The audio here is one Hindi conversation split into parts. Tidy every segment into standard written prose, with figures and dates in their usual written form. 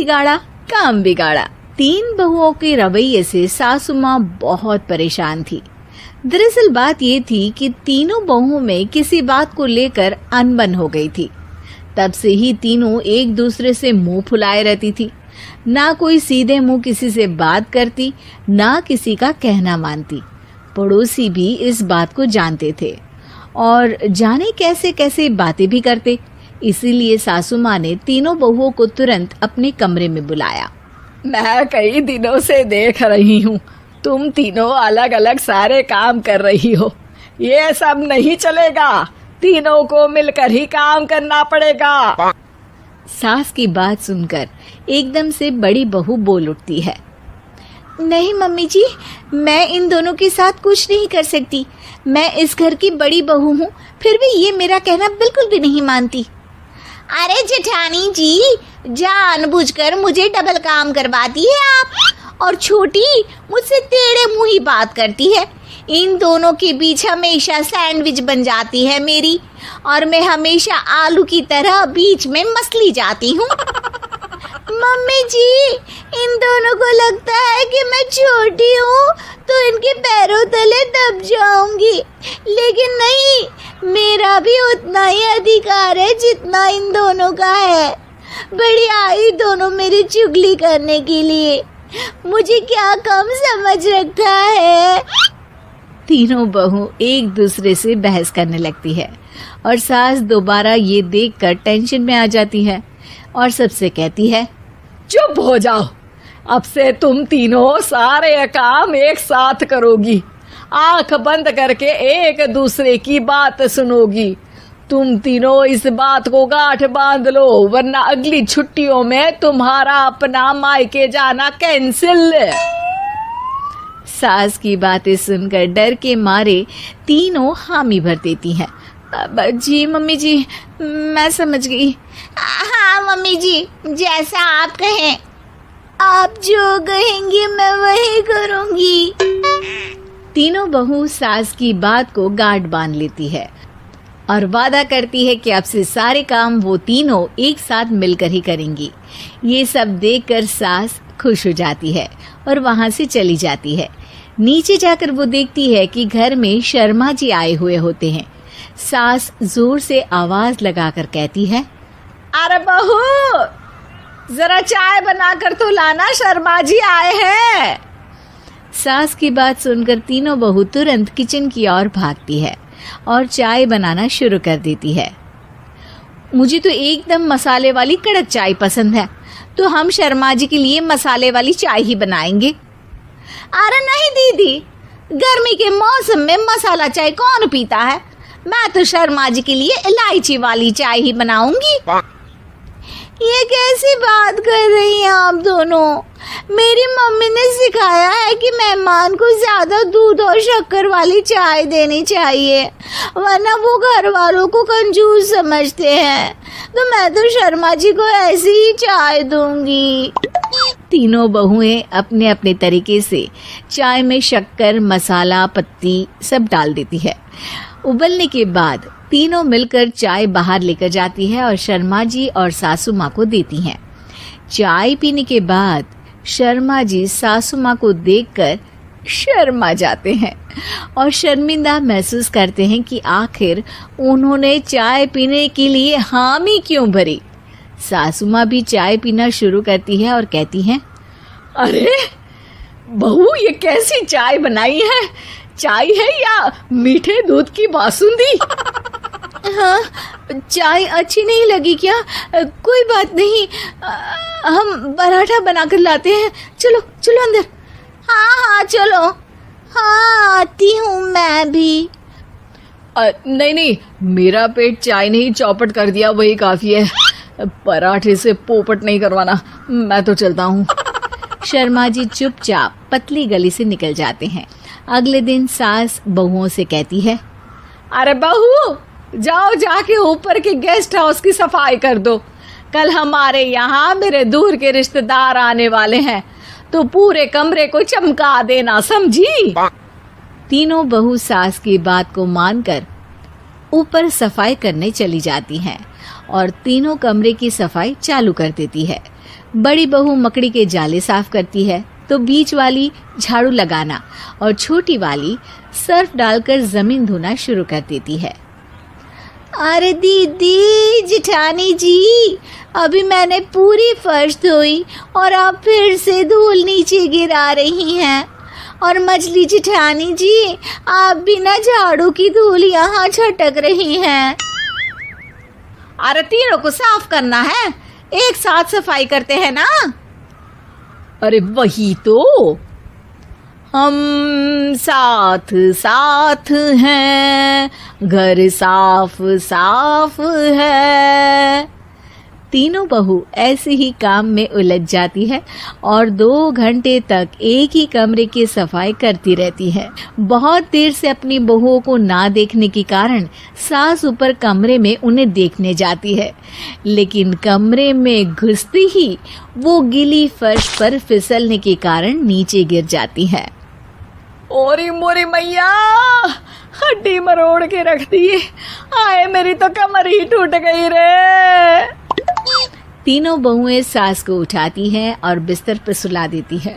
बिगाड़ा काम बिगाड़ा। 3 बहुओं के रवैये से सासू माँ बहुत परेशान थी। दरअसल बात ये थी कि तीनों बहुओं में किसी बात को लेकर अनबन हो गई थी। तब से ही तीनों एक दूसरे से मुंह फुलाए रहती थी। ना कोई सीधे मुंह किसी से बात करती, ना किसी का कहना मानती। पड़ोसी भी इस बात को जानते थे और जाने कैसे कैसे बातें भी करते। इसीलिए सासू माँ ने तीनों बहुओं को तुरंत अपने कमरे में बुलाया। मैं कई दिनों से देख रही हूँ, तुम तीनों अलग अलग सारे काम कर रही हो। ये सब नहीं चलेगा, तीनों को मिलकर ही काम करना पड़ेगा। सास की बात सुनकर एकदम से बड़ी बहू बोल उठती है। नहीं मम्मी जी, मैं इन दोनों के साथ कुछ नहीं कर सकती। मैं इस घर की बड़ी बहू हूँ, फिर भी ये मेरा कहना बिल्कुल भी नहीं मानती। अरे जेठानी जी, जानबूझकर मुझे डबल काम करवाती है आप। और छोटी मुझसे टेढ़े मुंह ही बात करती है। इन दोनों के बीच हमेशा सैंडविच बन जाती है मेरी, और मैं हमेशा आलू की तरह बीच में मसली जाती हूँ। मम्मी जी, इन दोनों को लगता है कि मैं छोटी हूँ तो इनके पैरों तले दब जाऊंगी, लेकिन नहीं, मेरा भी उतना ही अधिकार है जितना इन दोनों का है। बड़ी आई दोनों मेरी चुगली करने के लिए, मुझे क्या कम समझ रखा है। तीनों बहू एक दूसरे से बहस करने लगती है और सास दोबारा ये देखकर टेंशन में आ जाती है और सबसे कहती है, चुप हो जाओ, अब से तुम तीनों सारे काम एक साथ करोगी। आंख बंद करके एक दूसरे की बात सुनोगी। तुम तीनों इस बात को गांठ बांध लो, वरना अगली छुट्टियों में तुम्हारा अपना मायके जाना कैंसिल। सास की बातें सुनकर डर के मारे तीनों हामी भर देती हैं। जी मम्मी जी, मैं समझ गई। हाँ मम्मी जी, जैसा आप कहें। आप जो कहेंगी मैं वही करूंगी। तीनों बहू सास की बात को गांठ बांध लेती है और वादा करती है कि अब से सारे काम वो तीनों एक साथ मिलकर ही करेंगी। ये सब देखकर सास खुश हो जाती है और वहां से चली जाती है। नीचे जाकर वो देखती है कि घर में शर्मा जी आए हुए होते हैं। सास जोर से आवाज लगाकर कहती है, अरे बहू, जरा चाय बनाकर तो लाना, शर्मा जी आए हैं। सास की बात सुनकर तीनों बहू तुरंत किचन की ओर भागती है और चाय बनाना शुरू कर देती है। मुझे तो एकदम मसाले वाली कड़क चाय पसंद है, तो हम शर्मा जी के लिए मसाले वाली चाय ही बनाएंगे। अरे नहीं दीदी, गर्मी के मौसम में मसाला चाय कौन पीता है? मैं तो शर्मा जी के लिए इलायची वाली चाय ही बनाऊंगी। ये कैसी बात कर रही हैं आप दोनों? मेरी मम्मी ने सिखाया है कि मेहमान को ज्यादा दूध और शक्कर वाली चाय देनी चाहिए, वरना वो घर वालों को कंजूस समझते हैं। तो मैं तो शर्मा जी को ऐसी ही चाय दूंगी। तीनों बहुएं अपने अपने तरीके से चाय में शक्कर, मसाला, पत्ती सब डाल देती है। उबलने के बाद तीनों मिलकर चाय बाहर लेकर जाती है और शर्मा जी और सासू माँ को देती हैं। चाय पीने के बाद शर्मा जी सासू माँ को देखकर शर्मा जाते हैं और शर्मिंदा महसूस करते हैं कि आखिर उन्होंने चाय पीने के लिए हामी क्यों भरी। सासू माँ भी चाय पीना शुरू करती है और कहती हैं, अरे बहू, ये कैसी चाय बनाई है? चाय है या मीठे दूध की बासुंदी? हाँ, चाय अच्छी नहीं लगी क्या? कोई बात नहीं, हम पराठा बनाकर लाते हैं। चलो चलो अंदर। हाँ हाँ चलो। हाँ आती हूँ मैं भी। नहीं नहीं, मेरा पेट चाय ने ही चौपट कर दिया, वही काफी है। पराठे से पोपट नहीं करवाना, मैं तो चलता हूँ। शर्मा जी चुपचाप पतली गली से निकल जाते हैं। अगले दिन सास बहुओं से कहती है, अरे बहू, जाओ जाके ऊपर के गेस्ट हाउस की सफाई कर दो। कल हमारे यहाँ मेरे दूर के रिश्तेदार आने वाले हैं, तो पूरे कमरे को चमका देना, समझी? तीनों बहू सास की बात को मानकर ऊपर सफाई करने चली जाती हैं और तीनों कमरे की सफाई चालू कर देती है। बड़ी बहू मकड़ी के जाले साफ करती है तो बीच वाली झाड़ू लगाना और छोटी वाली सर्फ डालकर जमीन धोना शुरू कर देती है। अरे दीदी जेठानी जी, अभी मैंने पूरी फर्श धोई और आप फिर से धूल नीचे गिरा रही हैं। और मछली जेठानी जी, आप बिना झाड़ू की धूल यहाँ छटक रही हैं। अरे तीनों को साफ करना है, एक साथ सफाई करते हैं ना। अरे वही तो, हम साथ साथ हैं, घर साफ साफ है। तीनों बहू ऐसे ही काम में उलझ जाती है और 2 घंटे तक एक ही कमरे की सफाई करती रहती है। बहुत देर से अपनी बहुओं को ना देखने के कारण सास ऊपर कमरे में उन्हें देखने जाती है, लेकिन कमरे में घुसती ही वो गीली फर्श पर फिसलने के कारण नीचे गिर जाती है। ओरी मोरी मैया, हड्डी मरोड़ के रख दी। आए मेरी तो कमर ही टूट गई रे। तीनों बहुएं सास को उठाती हैं और बिस्तर पर सुला देती है।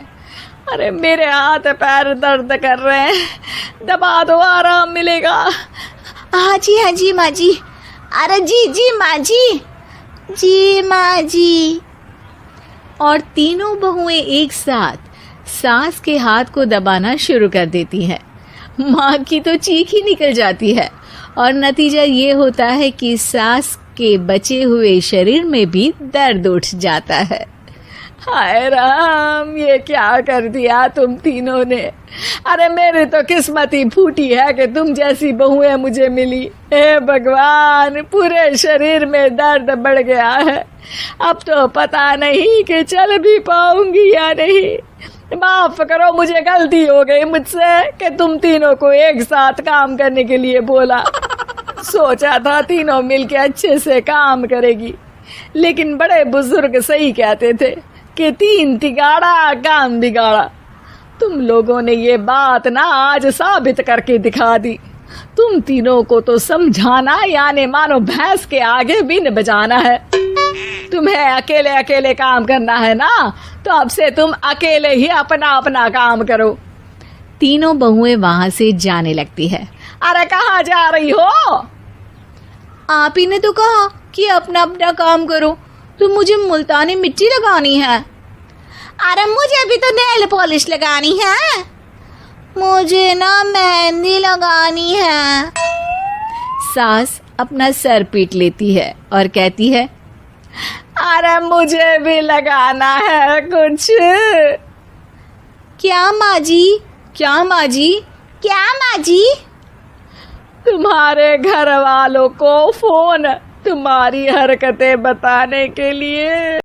अरे मेरे हाथ पैर दर्द कर रहे हैं, दबा दो, आराम मिलेगा। हाँ जी माँ जी। अरे जी माँ जी, जी माँ जी। और तीनों बहुएं एक साथ सास के हाथ को दबाना शुरू कर देती हैं। माँ की तो चीख ही निकल जाती है और नतीजा ये होता है कि सास के बचे हुए शरीर में भी दर्द उठ जाता है। हाय राम, ये क्या कर दिया तुम तीनों ने। अरे मेरी तो किस्मत ही फूटी है कि तुम जैसी बहुएं मुझे मिली। हे भगवान, पूरे शरीर में दर्द बढ़ गया है। अब तो पता नहीं कि चल भी पाऊंगी या नहीं। माफ करो, मुझे गलती हो गई मुझसे कि तुम तीनों को एक साथ काम करने के लिए बोला। सोचा था तीनों मिलके अच्छे से काम करेगी, लेकिन बड़े बुजुर्ग सही कहते थे कि 3 तिगाड़ा काम बिगाड़ा। तुम लोगों ने ये बात ना आज साबित करके दिखा दी। तुम तीनों को तो समझाना यानी मानो भैंस के आगे बिन बजाना है। तुम्हें अकेले अकेले काम करना है ना, तो अब से तुम अकेले ही अपना अपना काम करो। तीनों बहुएं वहां से जाने लगती है। अरे कहाँ जा रही हो? आप ही ने तो कहा कि अपना अपना काम करो, तो मुझे मुल्तानी मिट्टी लगानी है। अरे मुझे भी तो नेल पॉलिश लगानी है। मुझे ना मेहंदी लगानी है। सास अपना सर पीट लेती है और कहती है, अरे मुझे भी लगाना है कुछ। क्या माँ जी? क्या माँ जी? क्या माँ जी? तुम्हारे घर वालों को फोन तुम्हारी हरकतें बताने के लिए।